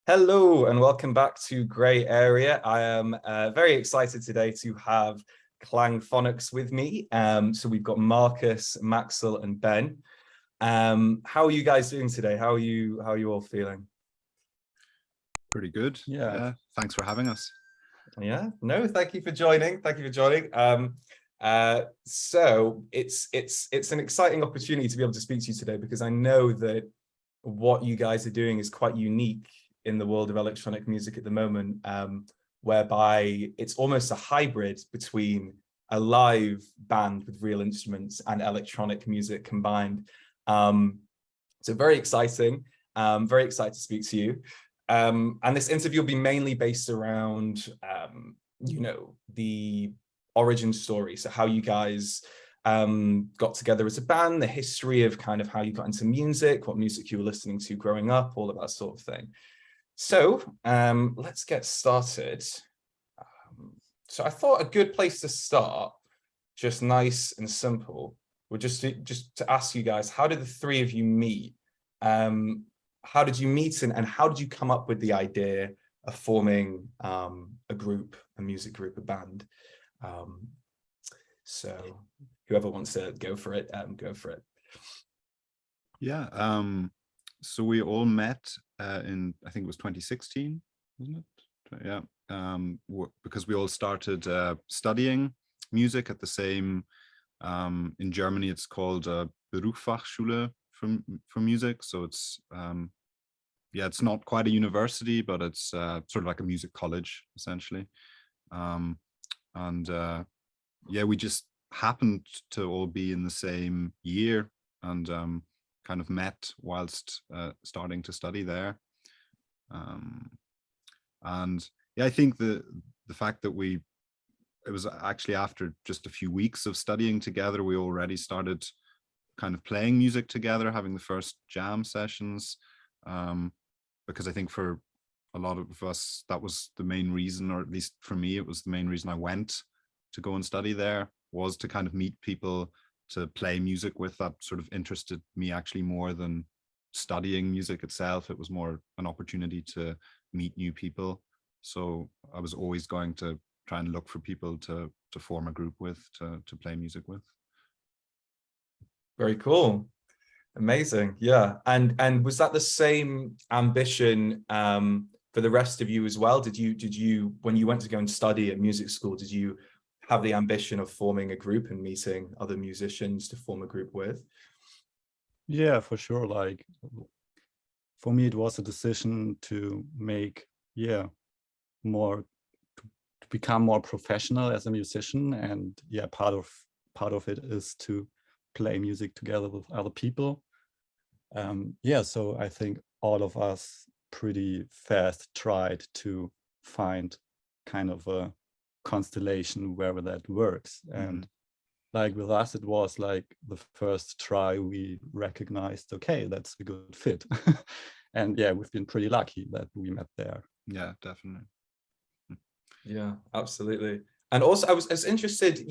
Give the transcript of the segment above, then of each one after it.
Hello and welcome back to Grey Area. I am very excited today to have Klangphonics with me. So we've got Markus, Maxl, and Ben. How are you guys doing today? How are you all feeling? Pretty good. Yeah. Thanks for having us. Yeah. No, thank you for joining. Thank you for joining. So it's an exciting opportunity to be able to speak to you today because I know that what you guys are doing is quite unique in the world of electronic music at the moment, whereby it's almost a hybrid between a live band with real instruments and electronic music combined. So very exciting. Very excited to speak to you. And this interview will be mainly based around, the origin story. So how you guys got together as a band, the history of kind of how you got into music, what music you were listening to growing up, all of that sort of thing. So let's get started. So I thought a good place to start, just nice and simple, would just to ask you guys, how did the three of you meet? How did you meet and how did you come up with the idea of forming a group, a music group, a band? So whoever wants to go for it, go for it. Yeah. So we all met in, I think it was 2016, wasn't it? Yeah. Because we all started studying music at the same, in Germany, it's called Berufsfachschule for music. So it's, it's not quite a university, but it's sort of like a music college, essentially. We just happened to all be in the same year and kind of met whilst starting to study there. I think the fact that it was actually after just a few weeks of studying together, we already started kind of playing music together, having the first jam sessions, because I think for a lot of us, that was the main reason, or at least for me, it was the main reason I went to go and study there, was to kind of meet people to play music with that sort of interested me actually more than studying music itself. It was more an opportunity to meet new people. So I was always going to try and look for people to form a group with, to play music with. Very cool. Amazing. Yeah. And was that the same ambition for the rest of you as well? Did you when you went to go and study at music school, did you have the ambition of forming a group and meeting other musicians to form a group with? Yeah, for sure. Like for me, it was a decision to make, more to become more professional as a musician. And part of it is to play music together with other people. So I think all of us pretty fast tried to find kind of a constellation where that works. And like with us, it was like the first try we recognized, okay, that's a good fit. And we've been pretty lucky that we met there. Yeah, definitely. Yeah, absolutely. And also I was interested,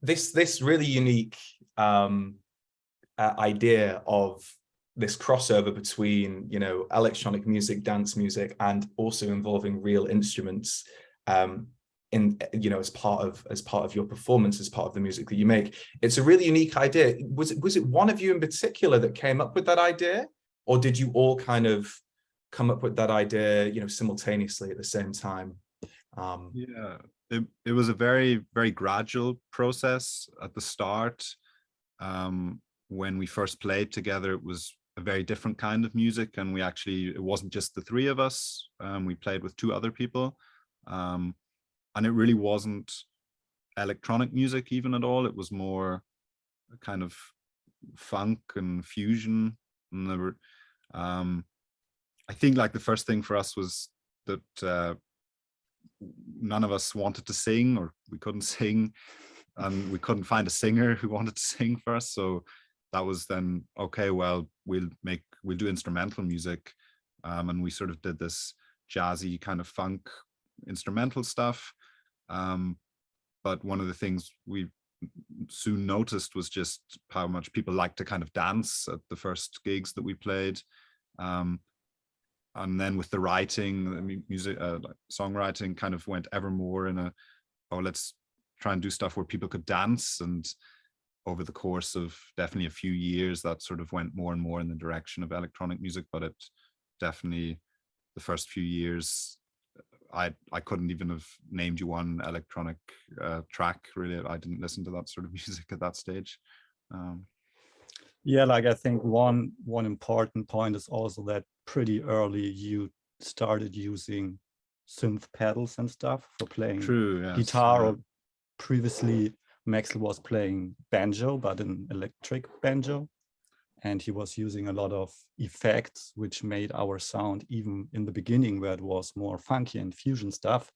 this really unique idea of this crossover between, electronic music, dance music, and also involving real instruments as part of your performance, as part of the music that you make. It's a really unique idea. Was it one of you in particular that came up with that idea, or did you all kind of come up with that idea, simultaneously at the same time? It was a very, very gradual process at the start. When we first played together, it was a very different kind of music, and it wasn't just the three of us. We played with two other people, and it really wasn't electronic music even at all. It was more kind of funk and fusion. And there were, I think, like the first thing for us was that none of us wanted to sing, or we couldn't sing, and we couldn't find a singer who wanted to sing for us. So that was then, okay, well, we'll do instrumental music. And we sort of did this jazzy kind of funk instrumental stuff. But one of the things we soon noticed was just how much people like to kind of dance at the first gigs that we played. And then with the writing, the music, like songwriting kind of went ever more in a, oh, let's try and do stuff where people could dance. And over the course of definitely a few years, that sort of went more and more in the direction of electronic music. But it definitely, the first few years, I couldn't even have named you one electronic track, really. I didn't listen to that sort of music at that stage. Yeah, like I think one important point is also that pretty early you started using synth pedals and stuff for playing guitar. Or previously Maxl was playing banjo, but an electric banjo, and he was using a lot of effects which made our sound, even in the beginning where it was more funky and fusion stuff,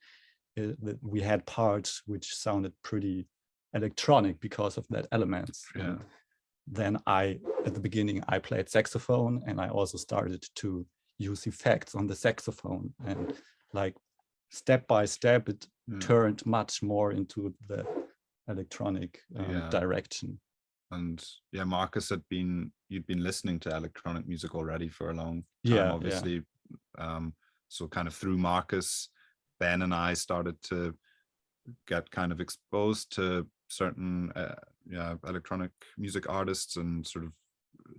we had parts which sounded pretty electronic because of that elements. And then at the beginning I played saxophone, and I also started to use effects on the saxophone, and like step by step it turned much more into the electronic direction. And yeah, Markus you'd been listening to electronic music already for a long time, obviously. So kind of through Markus, Ben and I started to get kind of exposed to certain electronic music artists and sort of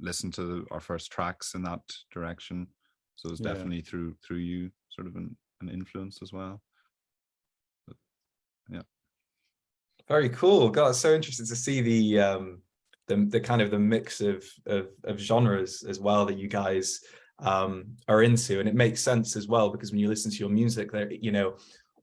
listen to our first tracks in that direction. So it's definitely through you, sort of an influence as well. But, yeah. Very cool. God, it's so interesting to see the kind of the mix of genres as well that you guys are into. And it makes sense as well, because when you listen to your music, there, you know,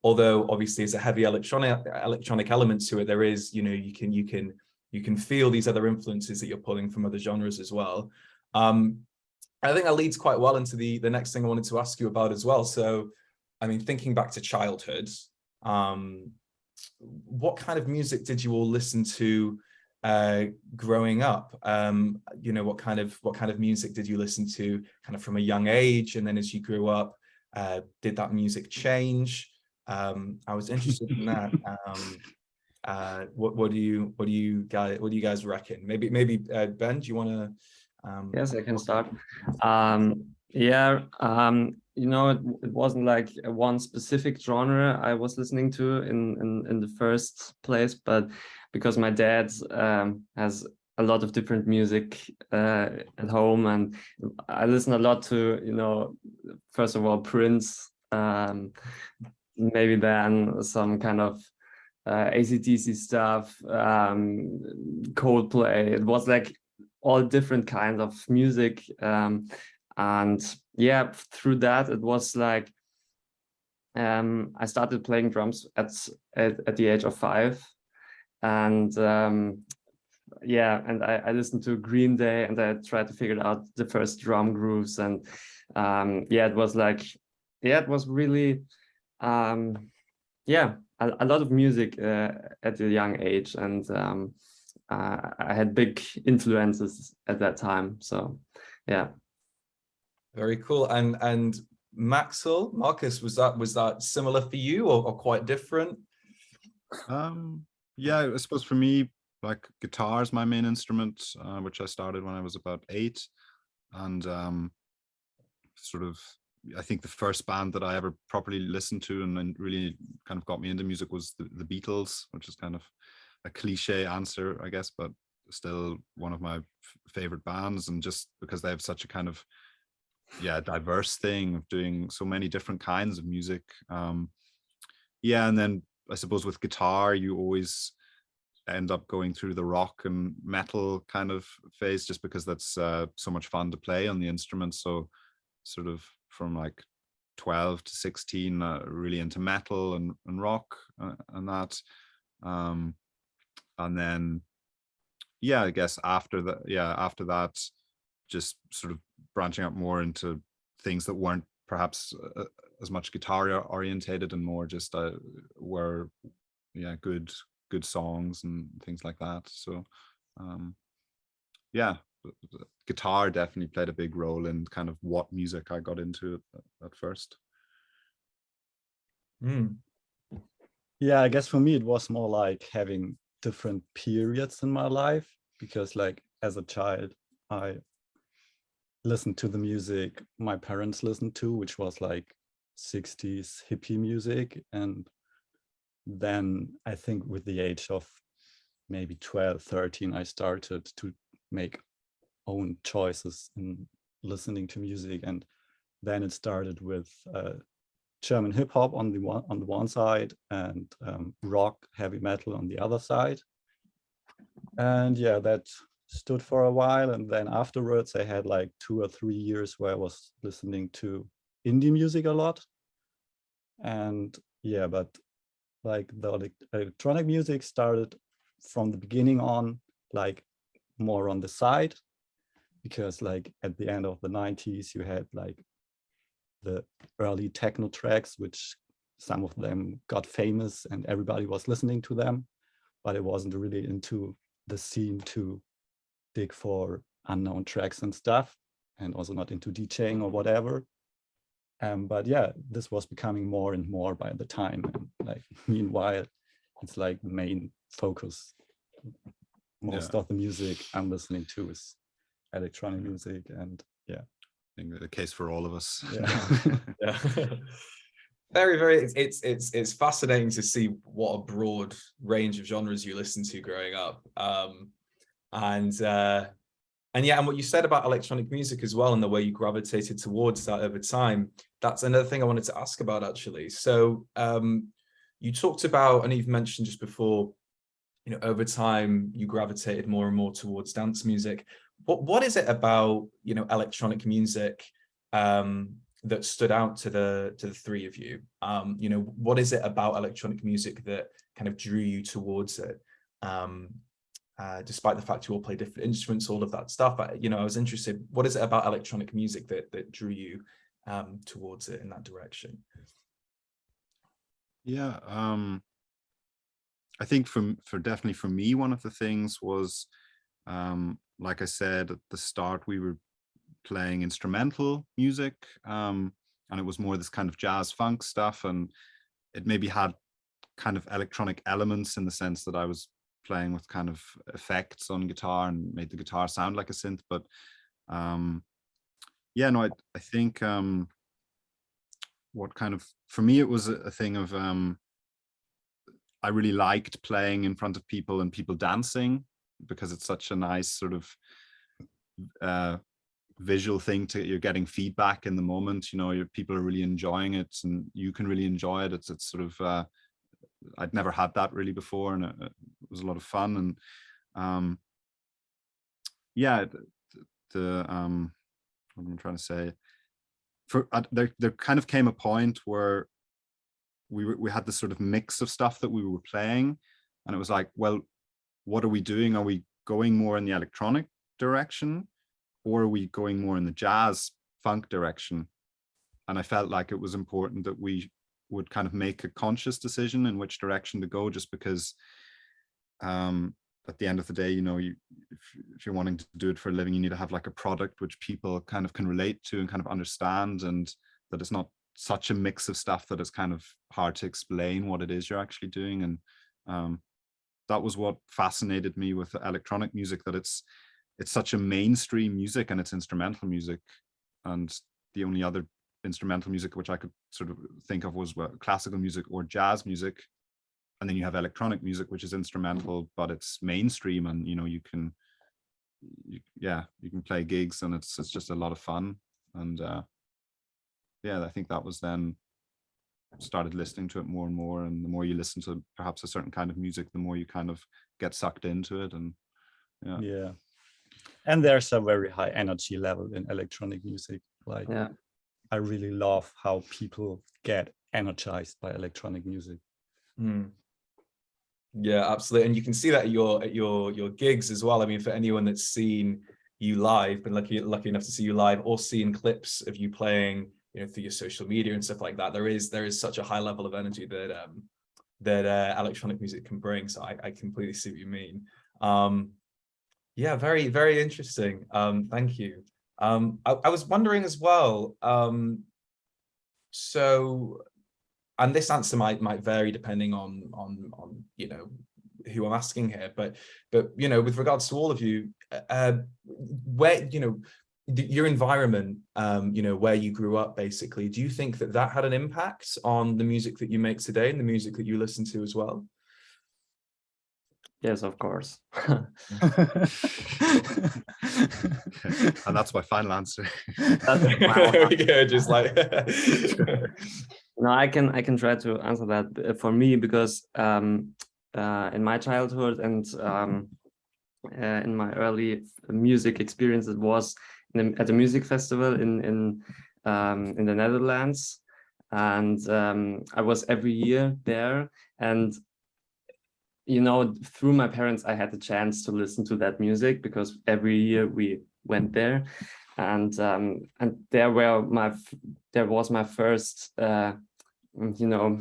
although obviously it's a heavy electronic element to it, there is, you know, you can feel these other influences that you're pulling from other genres as well. I think that leads quite well into the next thing I wanted to ask you about as well. So, I mean, thinking back to childhood, what kind of music did you all listen to growing up? You know, what kind of music did you listen to kind of from a young age, and then as you grew up, did that music change? I was interested in that. What do you guys reckon? Maybe Ben, do you want to? Yes, I can start. You know, it wasn't like one specific genre I was listening to in the first place, but because my dad has a lot of different music at home, and I listen a lot to, you know, first of all Prince, maybe then some kind of AC/DC stuff, Coldplay. It was like all different kinds of music, and yeah, through that it was like I started playing drums at the age of 5, and yeah, and I listened to Green Day, and I tried to figure out the first drum grooves, and yeah, it was like, yeah, it was really yeah, a lot of music at a young age, and I had big influences at that time. So yeah. Very cool. And Maxl, Markus, was that similar for you, or quite different? Yeah, I suppose for me, like, guitar is my main instrument, which I started when I was about 8, and sort of, I think the first band that I ever properly listened to and really kind of got me into music was the Beatles, which is kind of a cliche answer, I guess, but still one of my favorite bands. And just because they have such a kind of diverse thing of doing so many different kinds of music. Yeah, and then I suppose with guitar, you always end up going through the rock and metal kind of phase, just because that's so much fun to play on the instrument. So sort of from like 12 to 16, really into metal and rock and that. And then, yeah, I guess after that, just sort of branching out more into things that weren't perhaps as much guitar orientated, and more just were good songs and things like that. So yeah, guitar definitely played a big role in kind of what music I got into at first. Yeah, I guess for me it was more like having different periods in my life, because like as a child, I listened to the music my parents listened to, which was like 60s hippie music. And then I think with the age of maybe 12, 13, I started to make own choices in listening to music. And then it started with German hip hop on the one side, and rock, heavy metal on the other side. And yeah, that stood for a while. And then afterwards, I had like 2 or 3 years where I was listening to indie music a lot. And yeah, but like the electronic music started from the beginning on, like more on the side, because like at the end of the 90s, you had like the early techno tracks, which some of them got famous and everybody was listening to them, but it wasn't really into the scene to dig for unknown tracks and stuff, and also not into DJing or whatever. But yeah, this was becoming more and more by the time. And like meanwhile, it's like the main focus. Most of the music I'm listening to is electronic music, and yeah. I think the case for all of us. Yeah. Yeah. Very, it's fascinating to see what a broad range of genres you listen to growing up. And yeah, and what you said about electronic music as well, and the way you gravitated towards that over time, that's another thing I wanted to ask about actually. So you talked about, and you've mentioned just before, you know, over time you gravitated more and more towards dance music. What is it about, you know, electronic music that stood out to the three of you? You know, what is it about electronic music that kind of drew you towards it? Despite the fact you all play different instruments, all of that stuff, you know, I was interested, what is it about electronic music that drew you towards it in that direction? Yeah, I think definitely for me, one of the things was, like I said at the start, we were playing instrumental music, and it was more this kind of jazz funk stuff, and it maybe had kind of electronic elements in the sense that I was playing with kind of effects on guitar and made the guitar sound like a synth. But yeah, no, I think what kind of, for me, it was a thing of, I really liked playing in front of people and people dancing, because it's such a nice sort of visual thing you're getting feedback in the moment, you know, people are really enjoying it and you can really enjoy it. It's sort of, I'd never had that really before, and it was a lot of fun. And yeah, what am I trying to say? There kind of came a point where we had this sort of mix of stuff that we were playing, and it was like, well, what are we doing? Are we going more in the electronic direction, or are we going more in the jazz funk direction? And I felt like it was important that we would kind of make a conscious decision in which direction to go, just because at the end of the day, you know, if you're wanting to do it for a living, you need to have like a product which people kind of can relate to and kind of understand, and that it's not such a mix of stuff that it's kind of hard to explain what it is you're actually doing. And that was what fascinated me with electronic music, that it's such a mainstream music and it's instrumental music. And the only other instrumental music which I could sort of think of was classical music or jazz music. And then you have electronic music, which is instrumental, but it's mainstream, and you know, you can play gigs, and it's just a lot of fun. And yeah, I think that was then started listening to it more and more, and the more you listen to perhaps a certain kind of music, the more you kind of get sucked into it. And yeah, and there's a very high energy level in electronic music. Like, Yeah. I really love how people get energized by electronic music. Yeah, absolutely. And you can see that at your gigs as well. I mean, for anyone that's seen you live, been lucky enough to see you live, or seen clips of you playing, you know, through your social media and stuff like that, there is such a high level of energy that electronic music can bring. So I completely see what you mean. Yeah, very, very interesting. Thank you. I was wondering as well, so, and this answer might vary depending on you know, who I'm asking here, but you know, with regards to all of you, where, you know, your environment, you know, where you grew up, basically, do you think that that had an impact on the music that you make today and the music that you listen to as well? Yes, of course. And that's my final answer. There we go, just like No, I can try to answer that for me, because in my childhood and in my early music experience, it was at a music festival in the Netherlands, and I was every year there, and you know, through my parents, I had the chance to listen to that music, because every year we went there, and there was my first you know,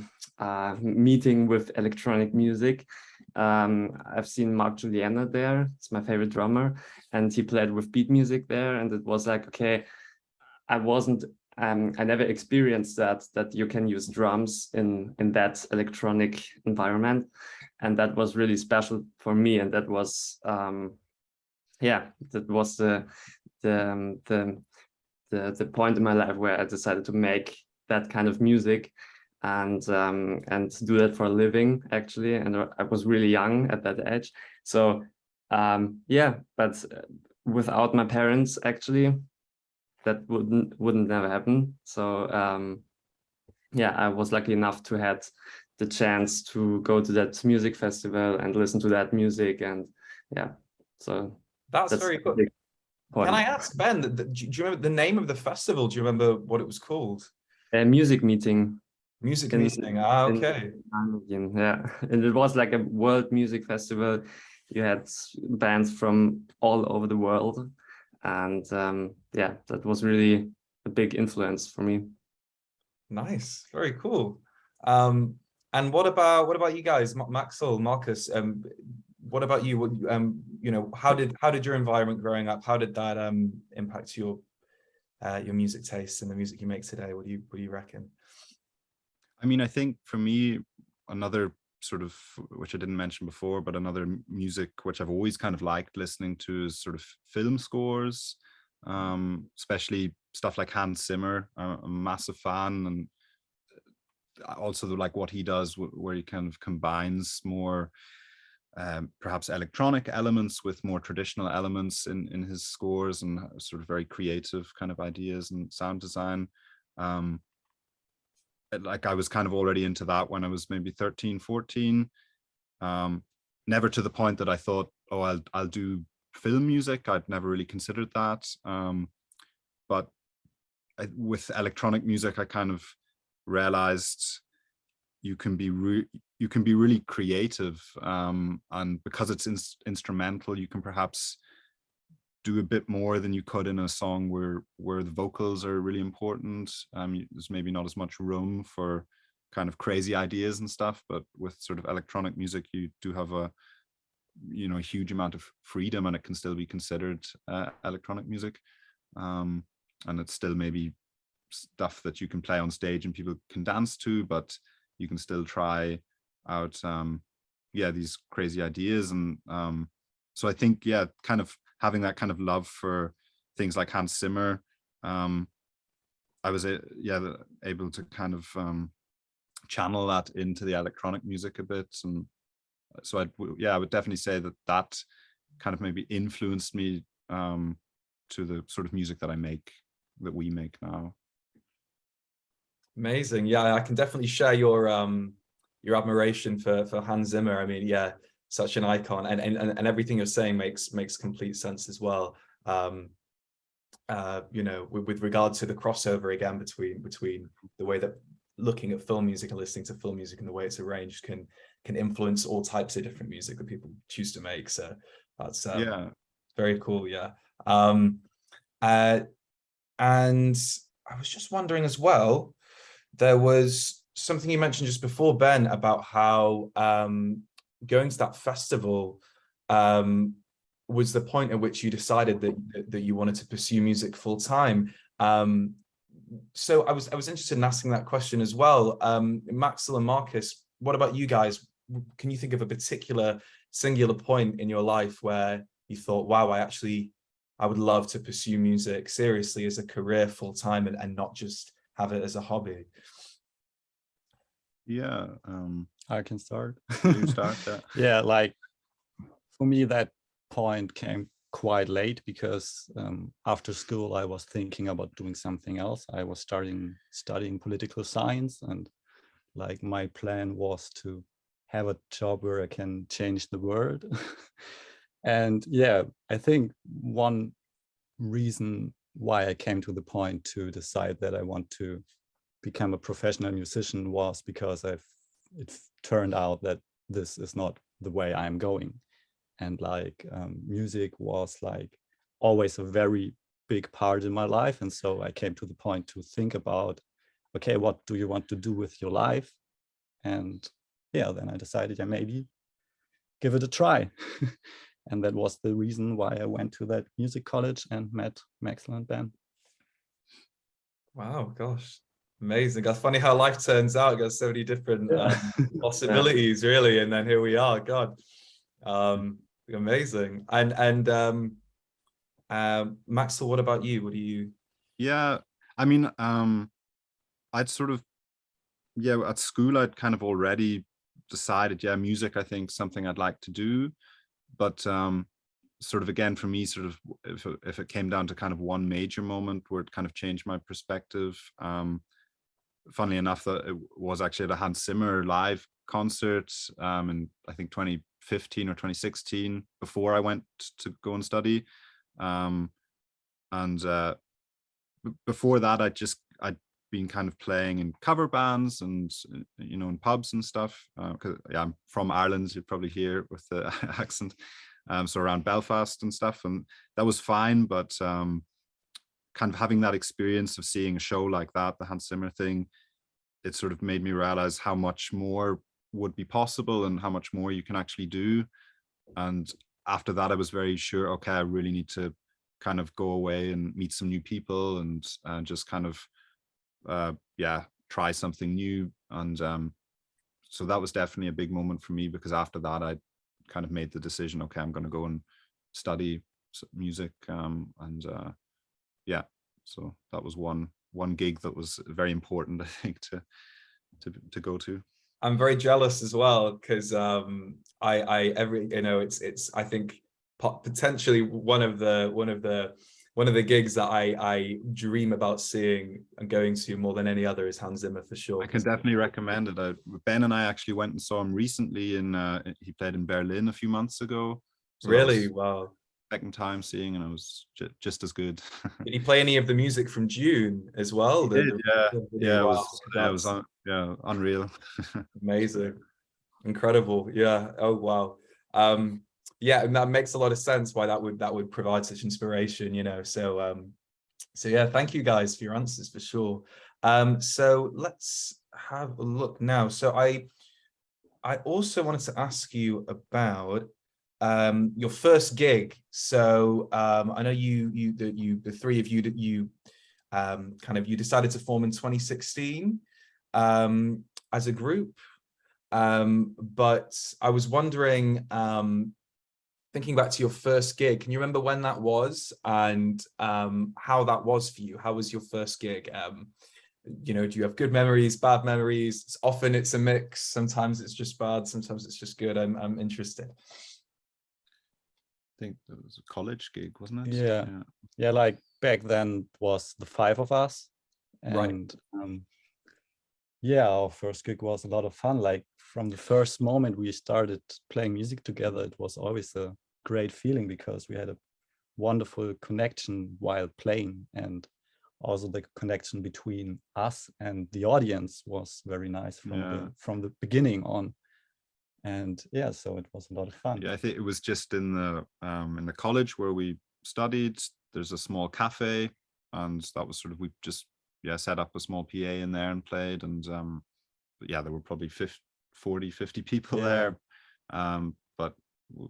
meeting with electronic music. I've seen Mark Juliana there. It's my favorite drummer, and he played with beat music there, and it was like, okay, I never experienced that you can use drums in that electronic environment, and that was really special for me. And that was yeah, that was the point in my life where I decided to make that kind of music and do that for a living, actually. And I was really young at that age, so yeah, but without my parents, actually, that wouldn't never happen. So yeah, I was lucky enough to have the chance to go to that music festival and listen to that music, and yeah, so that's very cool. Can I ask, Ben, do you remember the name of the festival? Do you remember what it was called? A music meeting. Music meeting. Ah, okay. Yeah, and it was like a world music festival. You had bands from all over the world, and yeah, that was really a big influence for me. Nice, very cool. And what about you guys, Maxl, Markus? What about you? You know, how did your environment growing up? How did that impact your music taste and the music you make today? What do you reckon? I mean, I think for me, another sort of, which I didn't mention before, but another music which I've always kind of liked listening to is sort of film scores, especially stuff like Hans Zimmer. I'm a massive fan, and also like what he does, where he kind of combines more perhaps electronic elements with more traditional elements in his scores, and sort of very creative kind of ideas and sound design. Like I was kind of already into that when I was maybe 13, 14. Never to the point that I thought, oh, I'll do film music. I'd never really considered that. But with electronic music, I kind of realized you can be really creative, and because it's instrumental, you can perhaps do a bit more than you could in a song where the vocals are really important. There's maybe not as much room for kind of crazy ideas and stuff, but with sort of electronic music, you do have a huge amount of freedom, and it can still be considered electronic music, and it's still maybe stuff that you can play on stage and people can dance to, but you can still try out these crazy ideas. And so I think, yeah, kind of having that kind of love for things like Hans Zimmer, I was able to kind of channel that into the electronic music a bit. And so I would definitely say that kind of maybe influenced me to the sort of music that we make now. Amazing. Yeah, I can definitely share your admiration for Hans Zimmer. I mean, yeah, such an icon, and everything you're saying makes complete sense as well. You know, with regard to the crossover again between the way that looking at film music and listening to film music and the way it's arranged can influence all types of different music that people choose to make. So that's very cool. Yeah. And I was just wondering as well, there was something you mentioned just before, Ben, about how going to that festival was the point at which you decided that you wanted to pursue music full time. So I was interested in asking that question as well. Maxl and Markus, what about you guys? Can you think of a particular singular point in your life where you thought, wow, I would love to pursue music seriously as a career full time and not just have it as a hobby? Yeah, I can start. you start that. Yeah, like for me, that point came quite late because after school, I was thinking about doing something else. I was studying political science, and like my plan was to have a job where I can change the world. And yeah, I think one reason why I came to the point to decide that I want to become a professional musician was because it turned out that this is not the way I'm going. And like music was like always a very big part in my life. And so I came to the point to think about, okay, what do you want to do with your life? And yeah, then I decided, yeah, maybe give it a try. And that was the reason why I went to that music college and met Maxl and Ben. Wow, gosh, amazing. That's funny how life turns out. It got so many different possibilities, really, and then here we are. God, amazing. And Maxl, what about you? What do you? Yeah, I mean, I'd sort of, yeah, at school I'd kind of already decided, yeah, music, I think something I'd like to do, but sort of again for me, sort of if it came down to kind of one major moment where it kind of changed my perspective, funnily enough, that it was actually at a Hans Zimmer live concert in I think 2015 or 2016, before I went to go and study, and before that I'd been kind of playing in cover bands and you know, in pubs and stuff, because yeah, I'm from Ireland, you probably hear with the accent, so around Belfast and stuff, and that was fine, but kind of having that experience of seeing a show like that, the Hans Zimmer thing, it sort of made me realize how much more would be possible and how much more you can actually do. And after that I was very sure, okay, I really need to kind of go away and meet some new people and just kind of yeah, try something new. And so that was definitely a big moment for me, because after that I kind of made the decision, okay, I'm going to go and study music, and yeah, so that was one gig that was very important, I think, to go to. I'm very jealous as well, because I every, you know, it's I think potentially one of the gigs that I dream about seeing and going to more than any other is Hans Zimmer, for sure. I can definitely recommend it. Ben and I actually went and saw him recently he played in Berlin a few months ago. So really? Wow. Second time seeing, and it was just as good. Did he play any of the music from Dune as well? Yeah, wow. It was yeah, unreal. Amazing, incredible. Yeah. Oh wow. Yeah, and that makes a lot of sense why that would provide such inspiration, you know. So so yeah, thank you guys for your answers, for sure. So let's have a look now. So I also wanted to ask you about your first gig. So I know the three of you that you kind of, you decided to form in 2016 as a group, but I was wondering, thinking back to your first gig, can you remember when that was, and how that was for you? How was your first gig? You know, do you have good memories, bad memories? Often it's a mix. Sometimes it's just bad, sometimes it's just good. I'm interested. I think it was a college gig, wasn't it? Yeah, like back then was the 5 of us, and right. Yeah, our first gig was a lot of fun. Like from the first moment we started playing music together, it was always a great feeling because we had a wonderful connection while playing, and also the connection between us and the audience was very nice from the beginning on. And yeah, so it was a lot of fun. Yeah, I think it was just in the college where we studied. There's a small cafe, and that was sort of, we just set up a small PA in there and played. And but yeah, there were probably 50 people there. But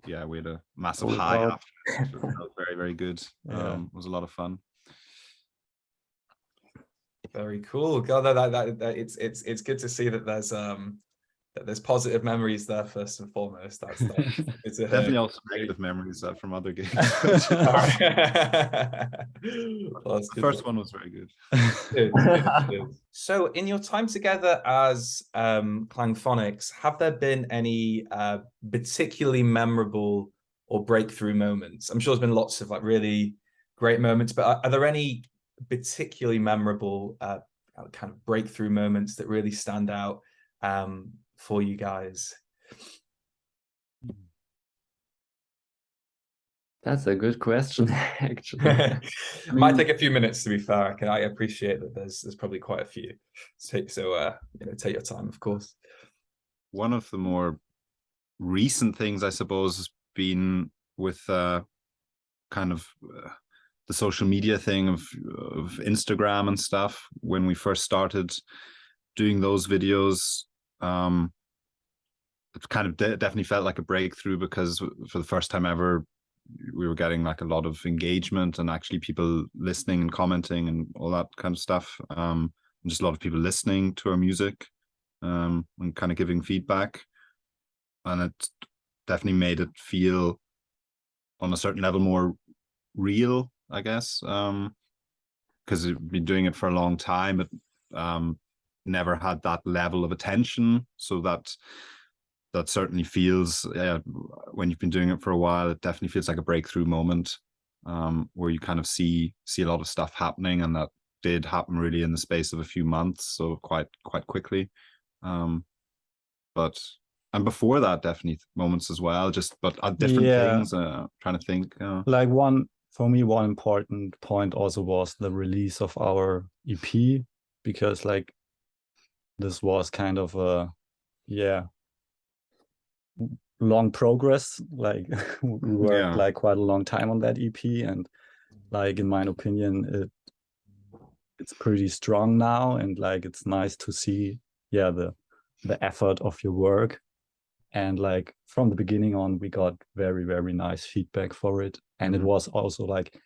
yeah, we had a massive high after. So it felt very, very good. It was a lot of fun. Very cool. God, that it's good to see that there's positive memories there first and foremost. That's it's definitely also negative memories from other gigs. Well, the first one was very good. Good. So in your time together as Klangphonics, have there been any particularly memorable or breakthrough moments? I'm sure there's been lots of like really great moments, but are there any particularly memorable kind of breakthrough moments that really stand out for you guys? That's a good question, actually. Might take a few minutes, to be fair. I appreciate that there's probably quite a few. So take your time, of course. One of the more recent things, I suppose, has been with kind of the social media thing of Instagram and stuff. When we first started doing those videos, it kind of definitely felt like a breakthrough, because for the first time ever, we were getting like a lot of engagement and actually people listening and commenting and all that kind of stuff. And just a lot of people listening to our music and kind of giving feedback. And it definitely made it feel on a certain level more real, I guess, because we've been doing it for a long time, but never had that level of attention. So that certainly feels, when you've been doing it for a while, it definitely feels like a breakthrough moment, where you kind of see a lot of stuff happening, and that did happen really in the space of a few months, so quite quickly. And before that, definitely moments as well, but at different things. Trying to think. Like for me, one important point also was the release of our EP, because like this was kind of a long progress. Like we worked like quite a long time on that EP, and like in my opinion, it's pretty strong now, and like it's nice to see the effort of your work. And like from the beginning on, we got very, very nice feedback for it. And it was also like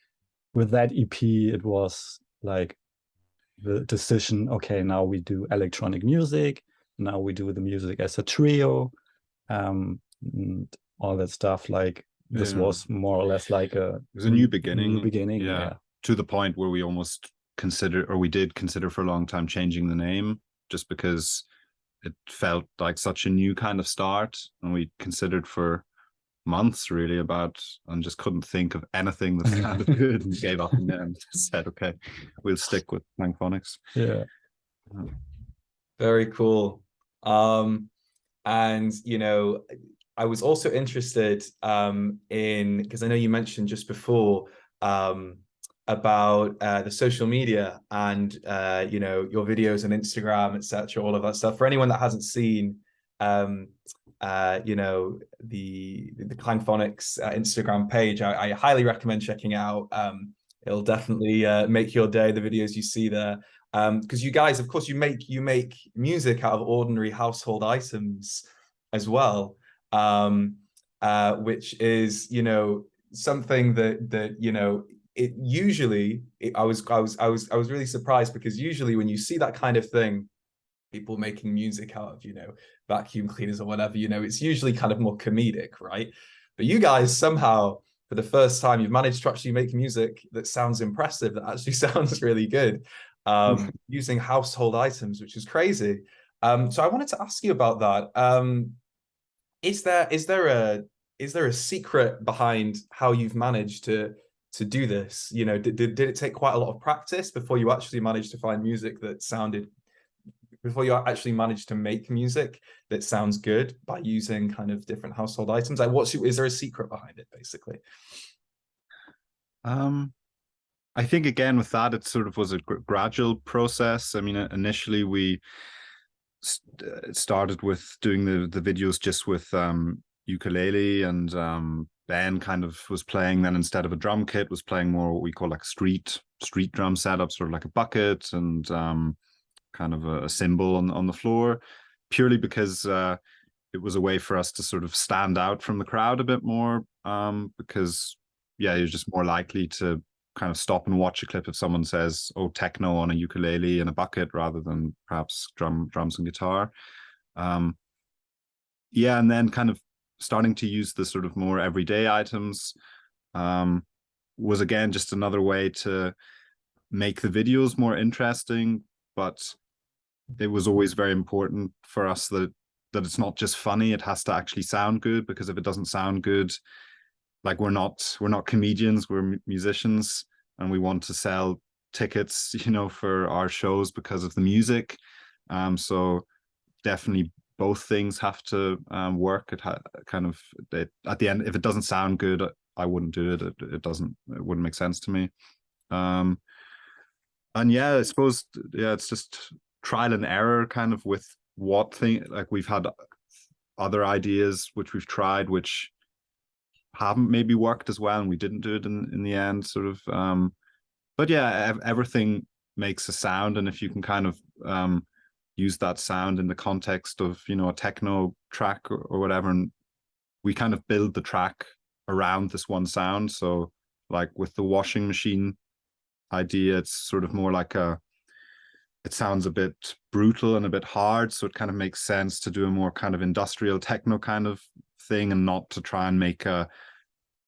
with that EP, it was like the decision, okay, now we do electronic music, now we do the music as a trio, and all that stuff. Like this was more or less like it was a new beginning. To the point where we almost did consider for a long time changing the name, just because it felt like such a new kind of start, and we considered for months really and just couldn't think of anything that sounded good, and gave up, and then said, okay, we'll stick with Klangphonics. Very cool. And I was also interested in, because I know you mentioned just before about the social media and your videos on Instagram, etc., all of that stuff. For anyone that hasn't seen the Klangphonics Instagram page, I highly recommend checking it out. It'll definitely make your day, the videos you see there, because you guys, of course, you make music out of ordinary household items as well, which is something that I was really surprised, because usually when you see that kind of thing, people making music out of vacuum cleaners or whatever, it's usually kind of more comedic, right? But you guys somehow, for the first time, you've managed to actually make music that sounds impressive, that actually sounds really good, using household items, which is crazy. So I wanted to ask you about that. Is there a secret behind how you've managed to do this? Did it take quite a lot of practice before you actually managed to find music that sounded, before you actually managed to make music that sounds good by using kind of different household items? Like, is there a secret behind it, basically? I think again with that, it sort of was a gradual process. I mean, initially we started with doing the videos just with ukulele, and Ben kind of was playing then, instead of a drum kit, was playing more what we call like street drum setup, sort of like a bucket and kind of a cymbal on the floor, purely because it was a way for us to sort of stand out from the crowd a bit more, because you're just more likely to kind of stop and watch a clip if someone says, oh, techno on a ukulele and a bucket, rather than perhaps drums and guitar. yeah, and then kind of starting to use the sort of more everyday items was again just another way to make the videos more interesting. But it was always very important for us that it's not just funny, it has to actually sound good, because if it doesn't sound good, like we're not comedians, we're musicians, and we want to sell tickets, you know, for our shows because of the music. So definitely both things have to work. It at the end, if it doesn't sound good, I wouldn't do it. It wouldn't make sense to me. And yeah, I suppose, yeah, it's just trial and error kind of with what thing, like we've had other ideas which we've tried which haven't maybe worked as well, and we didn't do it in the end, sort of. But yeah, everything makes a sound, and if you can kind of use that sound in the context of, you know, a techno track or whatever, and we kind of build the track around this one sound. So like with the washing machine idea, it's sort of more like it sounds a bit brutal and a bit hard, so it kind of makes sense to do a more kind of industrial techno kind of thing, and not to try and make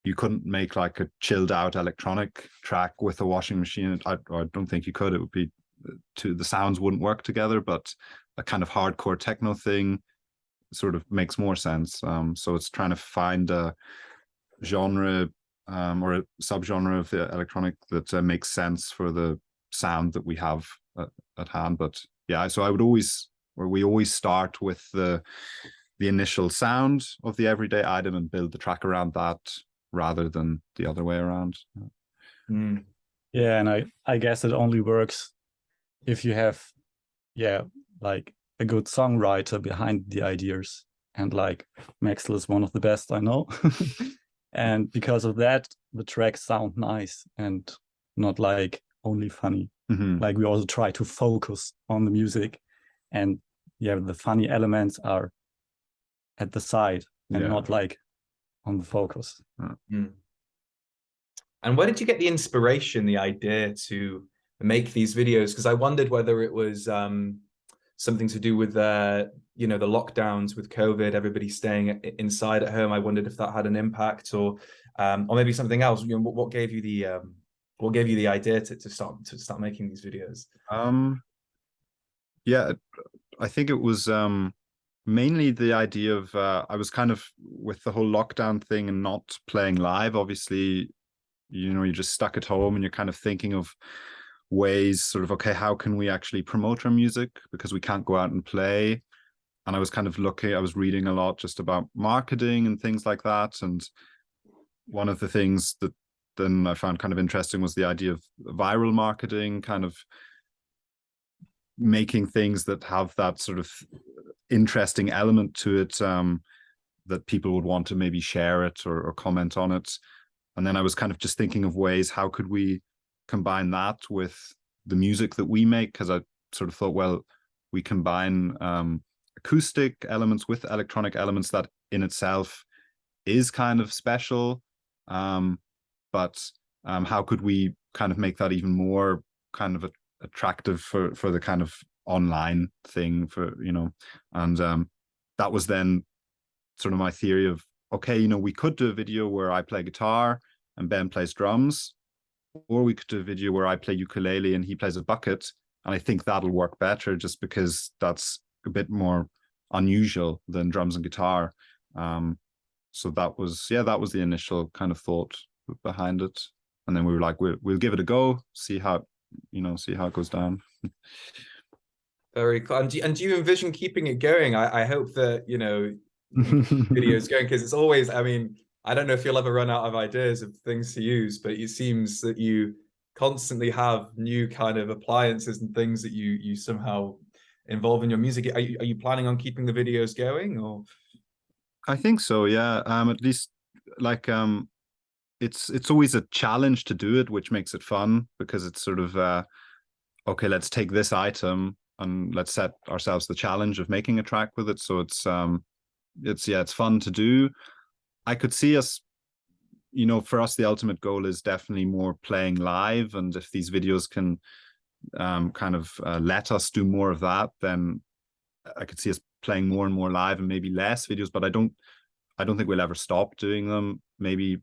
you couldn't make like a chilled out electronic track with a washing machine. I don't think you could. It would be the sounds wouldn't work together, but a kind of hardcore techno thing sort of makes more sense. So it's trying to find a genre or a subgenre of the electronic that makes sense for the sound that we have at hand. But yeah, so we always start with the initial sound of the everyday item and build the track around that, rather than the other way around. Yeah, and I guess it only works if you have, yeah, like a good songwriter behind the ideas, and like Maxl is one of the best I know. And because of that, the tracks sound nice and not like only funny. Like we also try to focus on the music, and yeah, the funny elements are at the side and not like on the focus. And where did you get the inspiration, the idea to make these videos? Because I wondered whether it was something to do with you know, the lockdowns with COVID, everybody staying inside at home. I wondered if that had an impact, or maybe something else. You know, what gave you the idea to start making these videos? Yeah, I think it was mainly the idea of I was kind of, with the whole lockdown thing and not playing live, obviously, you know, you're just stuck at home and you're kind of thinking of ways, sort of, okay, how can we actually promote our music, because we can't go out and play. And I was kind of I was reading a lot just about marketing and things like that. And one of the things that then I found kind of interesting was the idea of viral marketing, kind of making things that have that sort of interesting element to it, that people would want to maybe share it or comment on it. And then I was kind of just thinking of ways, how could we combine that with the music that we make? Because I sort of thought, well, we combine acoustic elements with electronic elements, that in itself is kind of special. But how could we kind of make that even more kind of attractive for the kind of online thing, for, you know? And that was then sort of my theory of, okay, you know, we could do a video where I play guitar and Ben plays drums, or we could do a video where I play ukulele and he plays a bucket. And I think that'll work better, just because that's a bit more unusual than drums and guitar. So that was the initial kind of thought behind it. And then we were like, we'll give it a go, see how it goes down. Very cool. And do you envision keeping it going? I hope that, you know, videos going, because it's always, I mean, I don't know if you'll ever run out of ideas of things to use, but it seems that you constantly have new kind of appliances and things that you somehow involve in your music. Are you planning on keeping the videos going, or? I think so, yeah. At least, like, it's always a challenge to do it, which makes it fun, because it's sort of okay, let's take this item and let's set ourselves the challenge of making a track with it. So it's fun to do. I could see us, you know, for us, the ultimate goal is definitely more playing live. And if these videos can kind of let us do more of that, then I could see us playing more and more live and maybe less videos, but I don't think we'll ever stop doing them. Maybe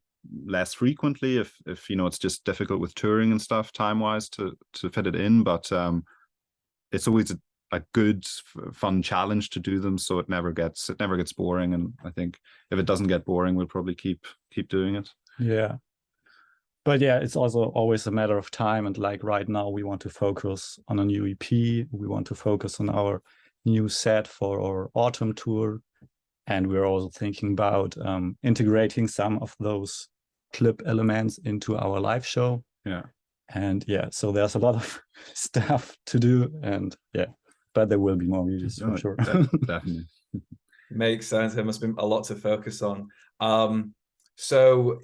less frequently if you know, it's just difficult with touring and stuff time wise to fit it in, but it's always a good fun challenge to do them, so it never gets boring. And I think if it doesn't get boring, we'll probably keep doing it. Yeah, but yeah, it's also always a matter of time, and like right now we want to focus on a new EP, we want to focus on our new set for our autumn tour, and we're also thinking about integrating some of those clip elements into our live show. Yeah. And yeah, so there's a lot of stuff to do, and yeah, but there will be more videos for sure. Definitely. Makes sense. There must be a lot to focus on. So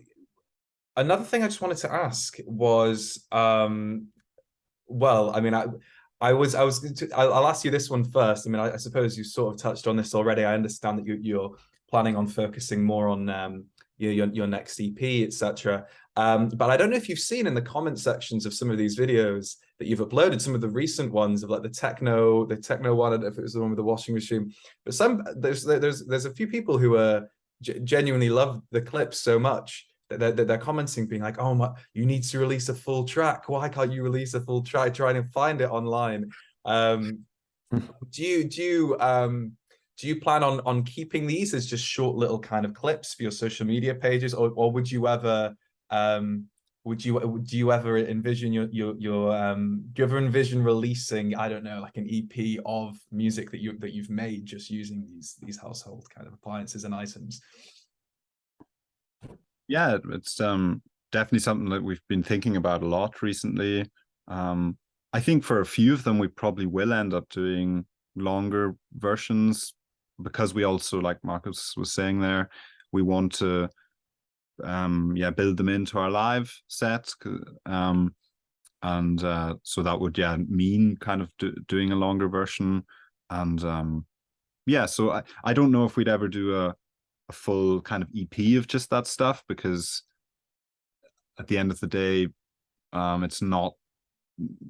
another thing I just wanted to ask was, well, I mean, I'll ask you this one first. I mean, I suppose you sort of touched on this already. I understand that you're planning on focusing more on your next EP, etc. But I don't know if you've seen in the comment sections of some of these videos that you've uploaded, some of the recent ones of like the techno one. I don't know if it was the one with the washing machine, but there's a few people who genuinely love the clips so much that they're commenting, being like, "Oh my, you need to release a full track. Why can't you release a full track? Trying to find it online." Do you plan on keeping these as just short little kind of clips for your social media pages, or would you ever do you ever envision do you ever envision releasing, I don't know, like an EP of music that you've made just using these household kind of appliances and items? Yeah, it's definitely something that we've been thinking about a lot recently. I think for a few of them we probably will end up doing longer versions, because we also, like Markus was saying there, we want to build them into our live sets, and so that would mean kind of doing a longer version. And so I don't know if we'd ever do a full kind of EP of just that stuff, because at the end of the day, it's not,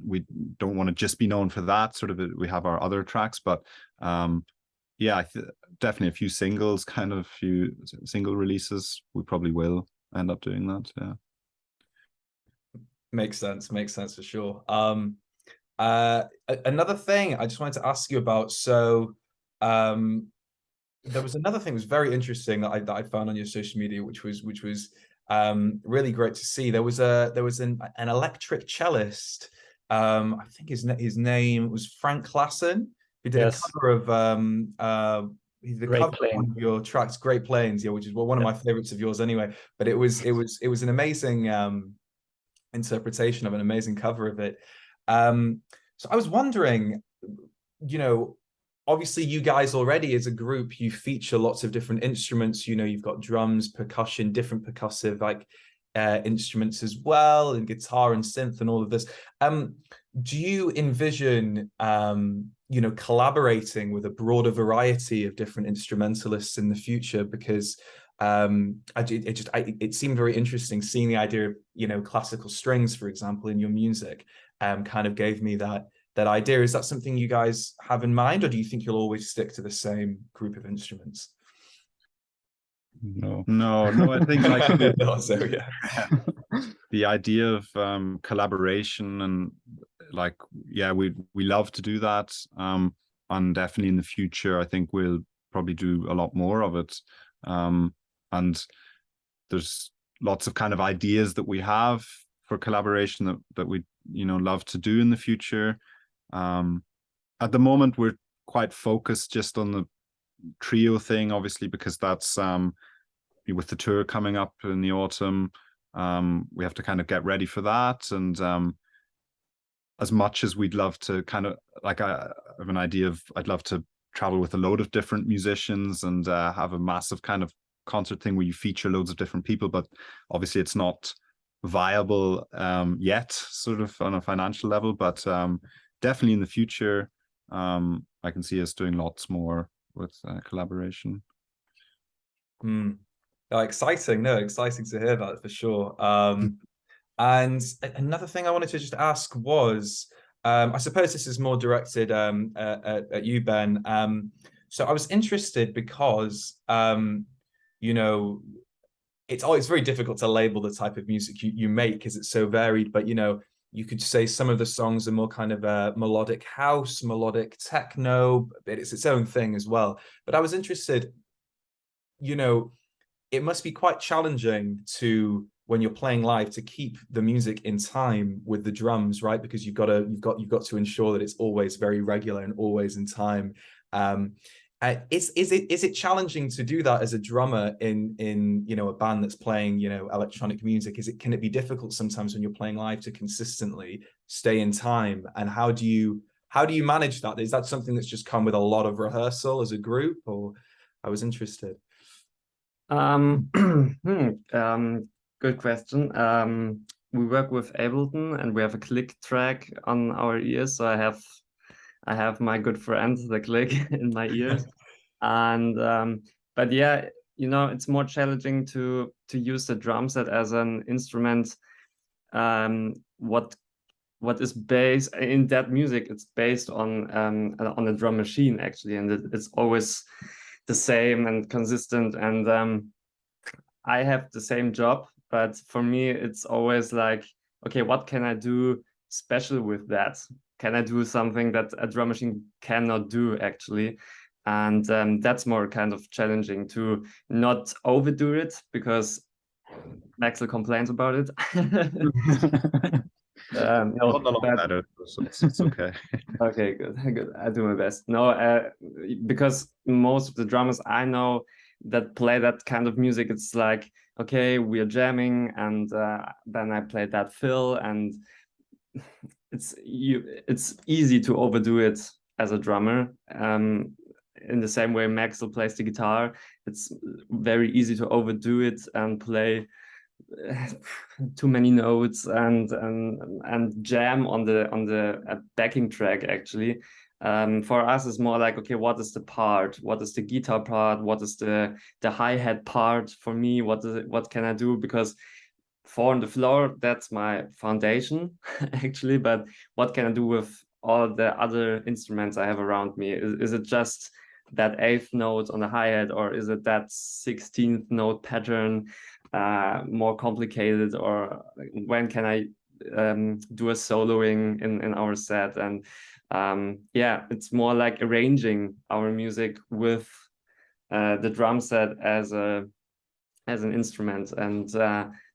we don't want to just be known for that sort of, we have our other tracks, but definitely a few singles, kind of few single releases, we probably will end up doing that. Yeah, makes sense for sure. Another thing I just wanted to ask you about, so there was another thing that was very interesting that I found on your social media, which was really great to see. There was an electric cellist. I think his name was Frank Klassen, who did a cover of one of your tracks, Great Plains, which is one of my favorites of yours anyway. But it was an amazing interpretation of an amazing cover of it. So I was wondering, you know, obviously you guys already as a group, you feature lots of different instruments. You know, you've got drums, percussion, different percussive like instruments as well, and guitar and synth and all of this. Do you envision collaborating with a broader variety of different instrumentalists in the future? Because it seemed very interesting seeing the idea of, you know, classical strings, for example, in your music. Kind of gave me that idea. Is that something you guys have in mind, or do you think you'll always stick to the same group of instruments? No, I think like also, the idea of collaboration and like, we love to do that, and definitely in the future I think we'll probably do a lot more of it, and there's lots of kind of ideas that we have for collaboration that we, you know, love to do in the future. At the moment we're quite focused just on the trio thing, obviously, because that's with the tour coming up in the autumn, we have to kind of get ready for that. And as much as we'd love to kind of, like, I have an idea of, I'd love to travel with a load of different musicians and have a massive kind of concert thing where you feature loads of different people, but obviously it's not viable yet, sort of on a financial level, but definitely in the future I can see us doing lots more with collaboration. Exciting to hear that, for sure. And another thing I wanted to just ask was, I suppose this is more directed at you, Ben. So I was interested because, you know, it's always very difficult to label the type of music you make because it's so varied, but, you know, you could say some of the songs are more kind of melodic house, melodic techno, but it's its own thing as well. But I was interested, you know, it must be quite challenging to, when you're playing live, to keep the music in time with the drums, right? Because you've got to ensure that it's always very regular and always in time. Is it challenging to do that as a drummer in you know, a band that's playing, you know, electronic music? Can it be difficult sometimes when you're playing live to consistently stay in time? And how do you manage that? Is that something that's just come with a lot of rehearsal as a group? Or I was interested. Good question. We work with Ableton and we have a click track on our ears. So I have my good friend, the click, in my ears. And but yeah, you know, it's more challenging to use the drum set as an instrument. What is based in that music, it's based on a drum machine actually, and it's always the same and consistent. And I have the same job, but for me it's always like, okay, what can I do special with that? Can I do something that a drum machine cannot do actually? And that's more kind of challenging, to not overdo it, because Maxl complains about it. Not a lot better, so it's okay. Okay, good. I do my best. No, because most of the drummers I know that play that kind of music, it's like, okay, we are jamming, and then I play that fill, and it's easy to overdo it as a drummer. In the same way Maxl plays the guitar, it's very easy to overdo it and play too many notes and jam on the backing track actually. For us it's more like, okay, what is the part, what is the guitar part, what is the hi-hat part for me, what can I do? Because 4 on the floor, that's my foundation actually, but what can I do with all the other instruments I have around me? Is it just that 8th note on the hi-hat, or is it that 16th note pattern, more complicated? Or when can I do a soloing in our set? And yeah, it's more like arranging our music with the drum set as an instrument, and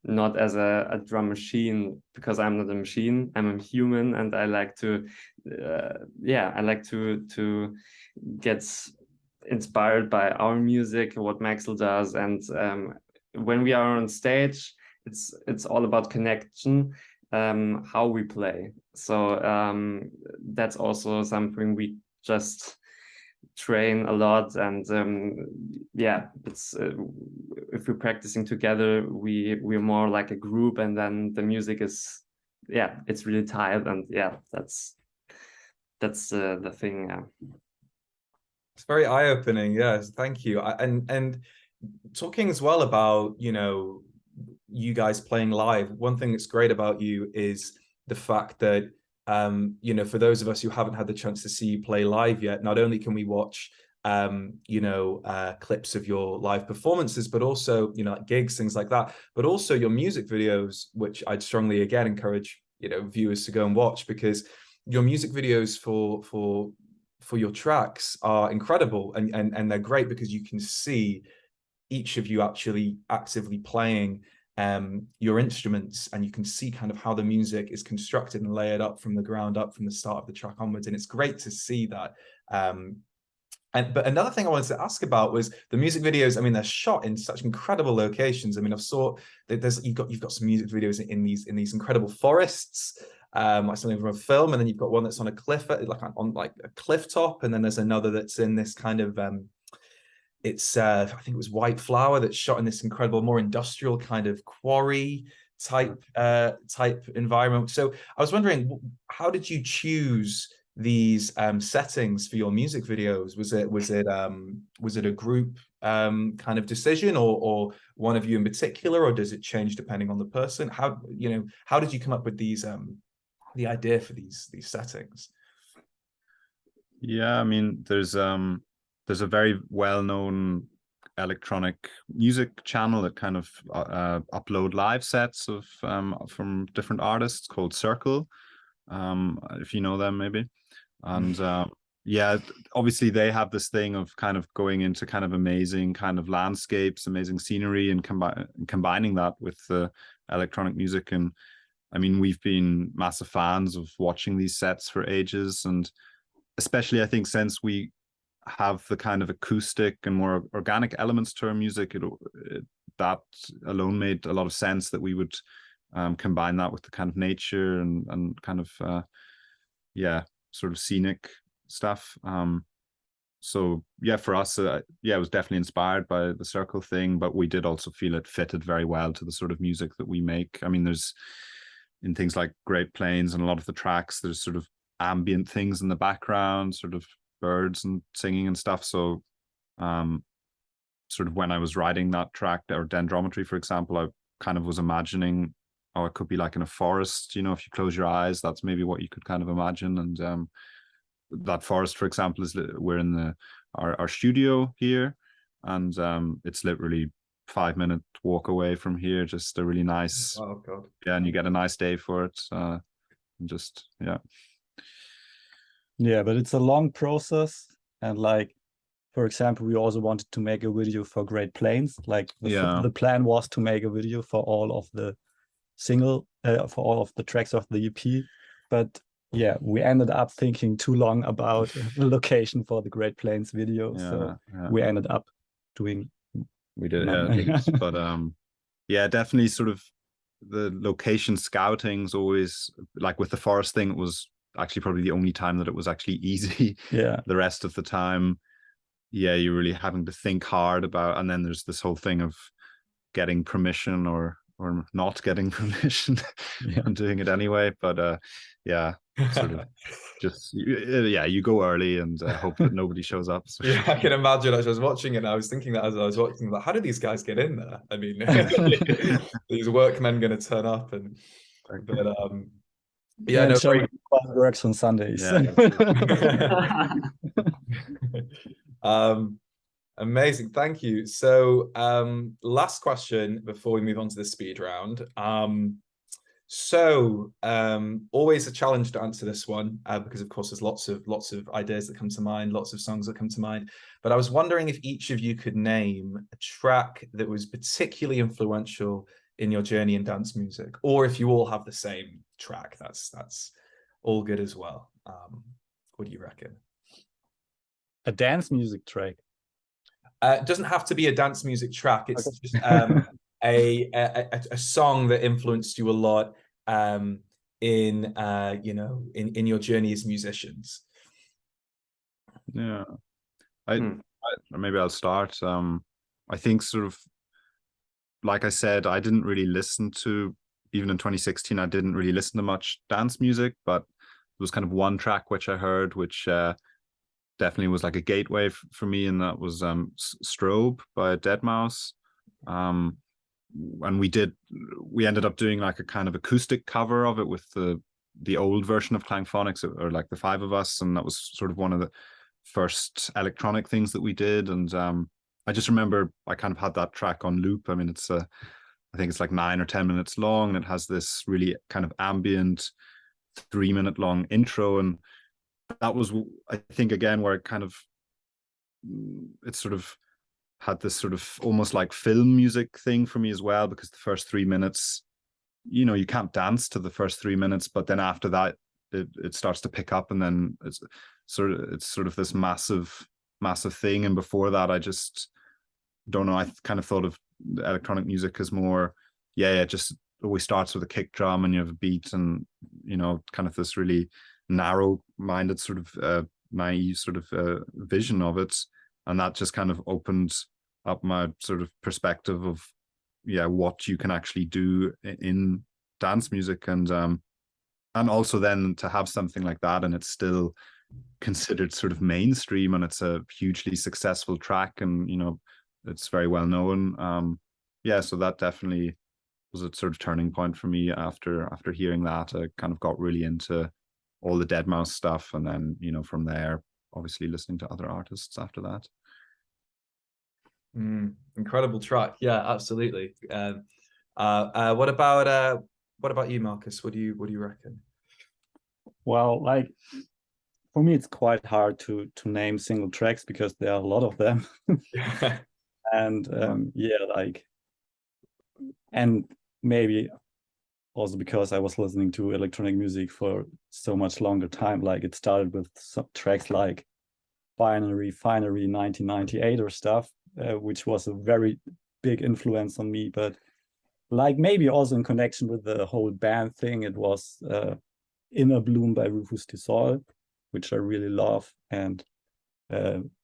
not as a drum machine, because I'm not a machine, I'm a human, and I like to I like to get inspired by our music, what Maxl does. And when we are on stage, it's all about connection, how we play. So that's also something we just train a lot. And yeah, it's if we're practicing together, we're more like a group, and then the music is, yeah, it's really tight. And yeah, that's the thing. Yeah. It's very eye-opening. Yes, thank you. And talking as well about, you know, you guys playing live, one thing that's great about you is the fact that you know, for those of us who haven't had the chance to see you play live yet, not only can we watch you know, clips of your live performances, but also, you know, like gigs, things like that, but also your music videos, which I'd strongly again encourage, you know, viewers to go and watch, because your music videos for your tracks are incredible, and they're great because you can see each of you actually actively playing your instruments, and you can see kind of how the music is constructed and layered up from the ground up, from the start of the track onwards, and it's great to see that. But another thing I wanted to ask about was the music videos. I mean, they're shot in such incredible locations. I mean, I've saw that you've got some music videos in these incredible forests, like something from a film, and then you've got one that's on a cliff, like on like a cliff top, and then there's another that's in this kind of it's I think it was White Flower, that's shot in this incredible, more industrial kind of quarry type environment. So I was wondering, how did you choose these settings for your music videos? Was it a group kind of decision, or one of you in particular, or does it change depending on the person? How, you know, how did you come up with these the idea for these settings? Yeah, I mean, there's there's a very well-known electronic music channel that kind of upload live sets of from different artists called Circle, if you know them maybe. And yeah, obviously they have this thing of kind of going into kind of amazing kind of landscapes, amazing scenery, and combining that with the electronic music. And I mean, we've been massive fans of watching these sets for ages, and especially I think since we have the kind of acoustic and more organic elements to our music, that alone made a lot of sense that we would combine that with the kind of nature and kind of yeah, sort of scenic stuff. So yeah, for us, yeah, it was definitely inspired by the Circle thing, but we did also feel it fitted very well to the sort of music that we make. I mean, there's in things like Great Plains and a lot of the tracks, there's sort of ambient things in the background, sort of birds and singing and stuff. So sort of when I was writing that track, or Dendrometry, for example, I kind of was imagining, oh, it could be like in a forest, you know, if you close your eyes, that's maybe what you could kind of imagine. And that forest, for example, is, we're in our studio here, and it's literally 5-minute walk away from here, just a really nice, oh God. Yeah, and you get a nice day for it. And just, yeah. Yeah, but it's a long process. And like, for example, we also wanted to make a video for Great Plains. Like the plan was to make a video for all of the for all of the tracks of the EP. But yeah, we ended up thinking too long about the location for the Great Plains video. So we ended up doing. We did, yeah, but yeah, definitely sort of the location scouting is always, like with the forest thing, it was actually probably the only time that it was actually easy. Yeah. The rest of the time, yeah, you're really having to think hard about, and then there's this whole thing of getting permission or not getting permission and doing it anyway. But yeah, sort of just, yeah, you go early and hope that nobody shows up. So. Yeah, I can imagine. As I was watching it, I was thinking that as I was watching, like, how do these guys get in there? I mean, these workmen going to turn up, and but yeah, no, show works on Sundays. Yeah. Amazing, thank you. So last question before we move on to the speed round. Always a challenge to answer this one, because of course there's lots of ideas that come to mind, lots of songs that come to mind. But I was wondering if each of you could name a track that was particularly influential in your journey in dance music, or if you all have the same track, that's all good as well. What do you reckon? A dance music track? It doesn't have to be a dance music track. It's just a song that influenced you a lot in you know, in your journey as musicians. Yeah, maybe I'll start. I think sort of, like I said, I didn't really listen to, even in 2016, I didn't really listen to much dance music, but there was kind of one track which I heard, which definitely was like a gateway for me, and that was Strobe by Deadmau5. And we ended up doing like a kind of acoustic cover of it with the old version of Klangphonics, or like the 5 of us, and that was sort of one of the first electronic things that we did. And I just remember I kind of had that track on loop. I mean, it's I think it's like 9 or 10 minutes long, and it has this really kind of ambient 3-minute long intro. And that was, I think, again, where it sort of had this sort of almost like film music thing for me as well, because the first 3 minutes, you know, you can't dance to the first 3 minutes, but then after that it starts to pick up, and then it's sort of this massive thing. And before that, I just don't know, I kind of thought of electronic music as more, it just always starts with a kick drum and you have a beat, and, you know, kind of this really narrow-minded sort of naive sort of vision of it. And that just kind of opened up my sort of perspective of what you can actually do in dance music. And also then to have something like that, and it's still considered sort of mainstream, and it's a hugely successful track, and, you know, it's very well known. So that definitely was a sort of turning point for me. After hearing that, I kind of got really into all the Deadmau5 stuff, and then, you know, from there obviously listening to other artists after that. Incredible track. Yeah, absolutely. What about you, Markus? What do you reckon? Well, like for me, it's quite hard to name single tracks because there are a lot of them. And yeah, like, and maybe also because I was listening to electronic music for so much longer time. Like it started with some tracks like Finery 1998 or stuff, which was a very big influence on me. But like maybe also in connection with the whole band thing, it was Inner Bloom by Rufus Du Sol, which I really love, and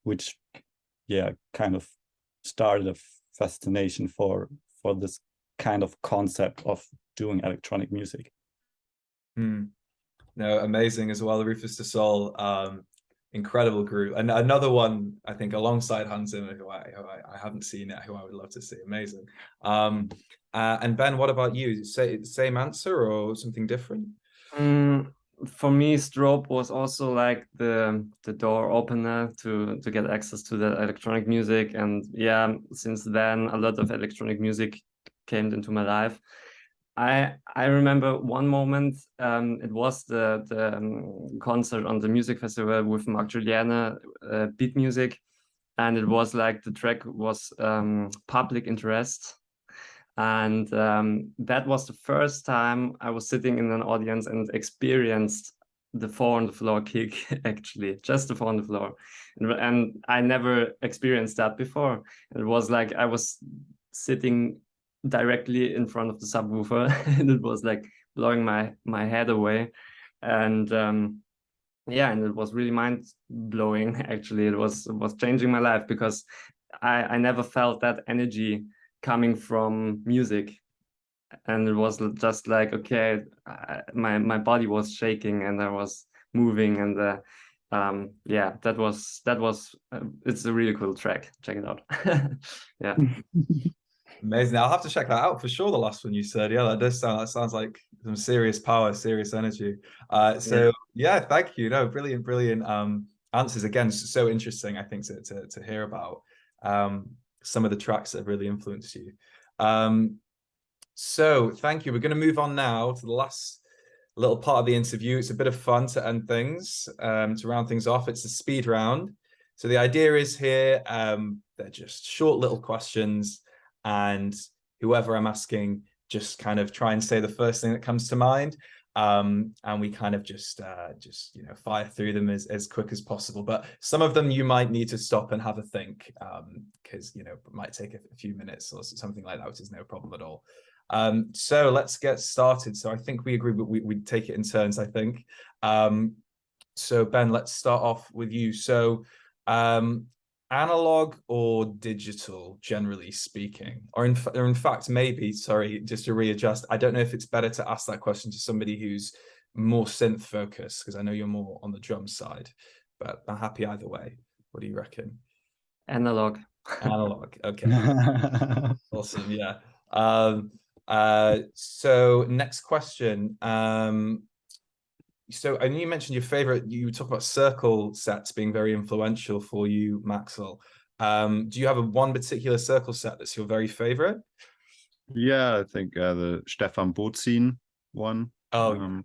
which, yeah, kind of started a fascination for this kind of concept of doing electronic music. No, amazing as well. Rufus Du Sol, incredible group, and another one I think alongside Hans Zimmer, who I haven't seen yet, who I would love to see. Amazing. And Ben, what about you? Same answer or something different? For me, Strobe was also like the door opener to get access to the electronic music, and yeah, since then a lot of electronic music came into my life. I remember one moment. It was the concert on the music festival with Mark Juliana, beat music, and it was like the track was Public Interest. And that was the first time I was sitting in an audience and experienced the 4 on the floor kick, actually, just the 4 on the floor. And I never experienced that before. It was like I was sitting directly in front of the subwoofer and it was like blowing my head away. And yeah, and it was really mind-blowing, actually. It was changing my life because I never felt that energy coming from music, and it was just like, okay, my body was shaking and I was moving, and yeah, that was it's a really cool track. Check it out. Yeah. Amazing. I'll have to check that out for sure. The last one you said, yeah, that sounds like some serious power, serious energy. So yeah, thank you. No, brilliant answers. Again, so interesting, I think, to hear about some of the tracks that have really influenced you. So thank you. We're going to move on now to the last little part of the interview. It's a bit of fun to end things, to round things off. It's a speed round. So the idea is here, they're just short little questions, and whoever I'm asking just kind of try and say the first thing that comes to mind. And we kind of just fire through them as quick as possible. But some of them you might need to stop and have a think, because it might take a few minutes or something like that, which is no problem at all. So let's get started. So I think we agree, but we'd take it in turns, I think. So Ben, let's start off with you. So analog or digital, generally speaking, or in fact, maybe, sorry, just to readjust, I don't know if it's better to ask that question to somebody who's more synth focused, because I know you're more on the drum side, but I'm happy either way. What do you reckon? Analog. Analog. Okay. Awesome. Yeah. So next question. So I know you mentioned your favorite, you talk about circle sets being very influential for you, Maxl. Do you have one particular circle set that's your very favorite? Yeah, I think the Stefan Bozin one. Oh,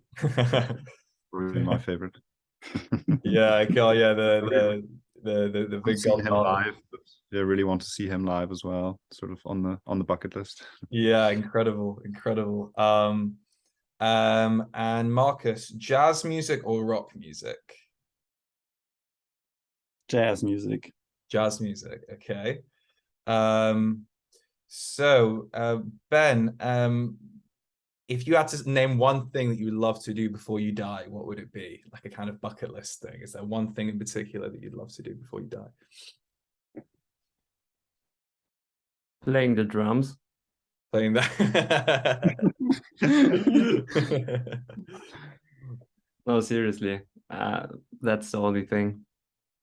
really my favorite. Yeah, cool. Yeah, the big seen him live, but I really want to see him live as well, sort of on the bucket list. Yeah, incredible. And Markus, jazz music or rock music? Jazz music. Jazz music, okay. So Ben, if you had to name one thing that you would love to do before you die, what would it be? Like a kind of bucket list thing. Is there one thing in particular that you'd love to do before you die? Playing the drums. Playing that. No, seriously. That's the only thing.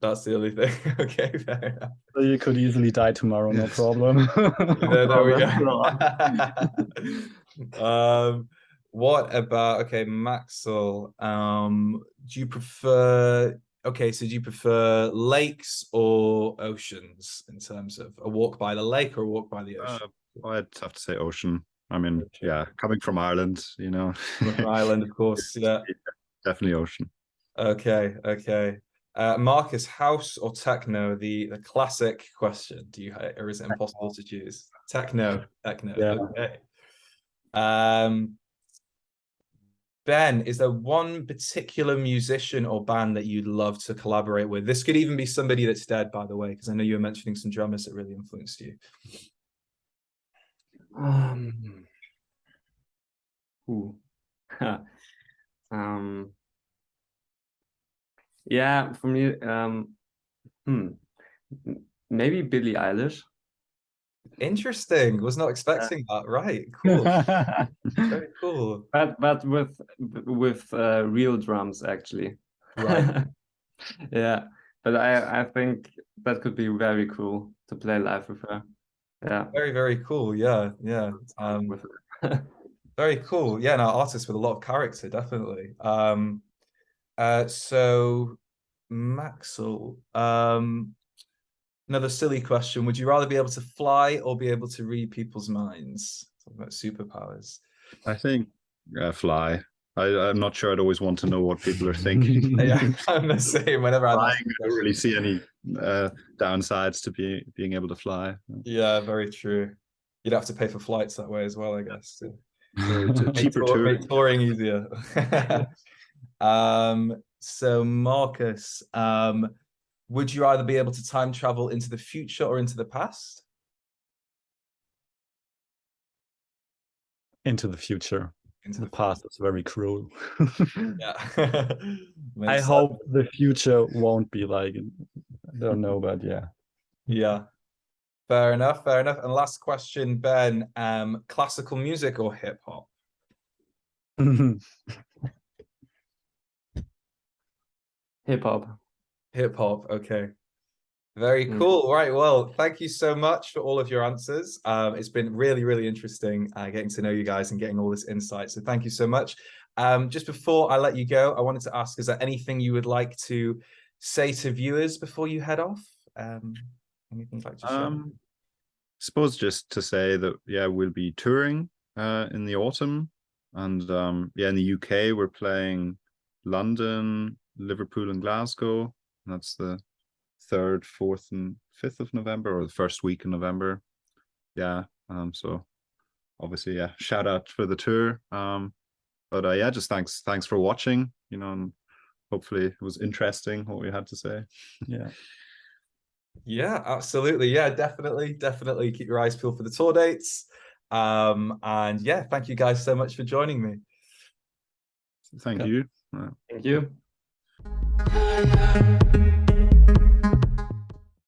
That's the only thing. Okay, fair enough. So you could easily die tomorrow, no problem. There we go. What about, okay, Maxl, do you prefer, Okay, so do you prefer lakes or oceans in terms of a walk by the lake or a walk by the ocean? I'd have to say ocean. I mean, yeah, coming from Ireland, you know. From Ireland, of course, yeah. Definitely ocean. Okay, okay. Markus, house or techno? The classic question. Do you, or is it impossible to choose? Techno, techno. Yeah. Okay. Ben, is there one particular musician or band that you'd love to collaborate with? This could even be somebody that's dead, by the way, because I know you were mentioning some drummers that really influenced you. Yeah, for me, maybe Billie Eilish. Interesting. Was not expecting that. Right. Cool. Very cool. But with real drums, actually. Right. Yeah, but I think that could be very cool to play live with her. Yeah. Very, very cool. Yeah, yeah. Very cool. Yeah, no, artist with a lot of character, definitely. So Maxl, another silly question. Would you rather be able to fly or be able to read people's minds? Talking about superpowers. I think fly. I'm not sure. I'd always want to know what people are thinking. Yeah, I'm the same. Whenever I'm flying, I don't really see any downsides to being able to fly. Yeah, very true. You'd have to pay for flights that way as well, I guess. Cheaper too. Make touring easier. So Markus, would you either be able to time travel into the future or into the past? Into the future. Into the past is very cruel. Yeah. I hope the future won't be like, I don't know, but yeah. Yeah. Fair enough, fair enough. And last question, Ben, classical music or hip hop? Hip hop. Hip hop, okay. Very cool. Right. Well, thank you so much for all of your answers. It's been really, really interesting getting to know you guys and getting all this insight. So thank you so much. Just before I let you go, I wanted to ask, is there anything you would like to say to viewers before you head off? Anything you'd like to share? I suppose just to say that, yeah, we'll be touring in the autumn. And yeah, in the UK, we're playing London, Liverpool and Glasgow. And that's the 3rd, 4th and 5th of November, or the first week in November. Yeah, so obviously, yeah, shout out for the tour. But yeah, just thanks for watching, you know, and hopefully it was interesting what we had to say. Yeah, absolutely. Yeah, definitely keep your eyes peeled for the tour dates. And yeah, thank you guys so much for joining me. Thank you. Thank you.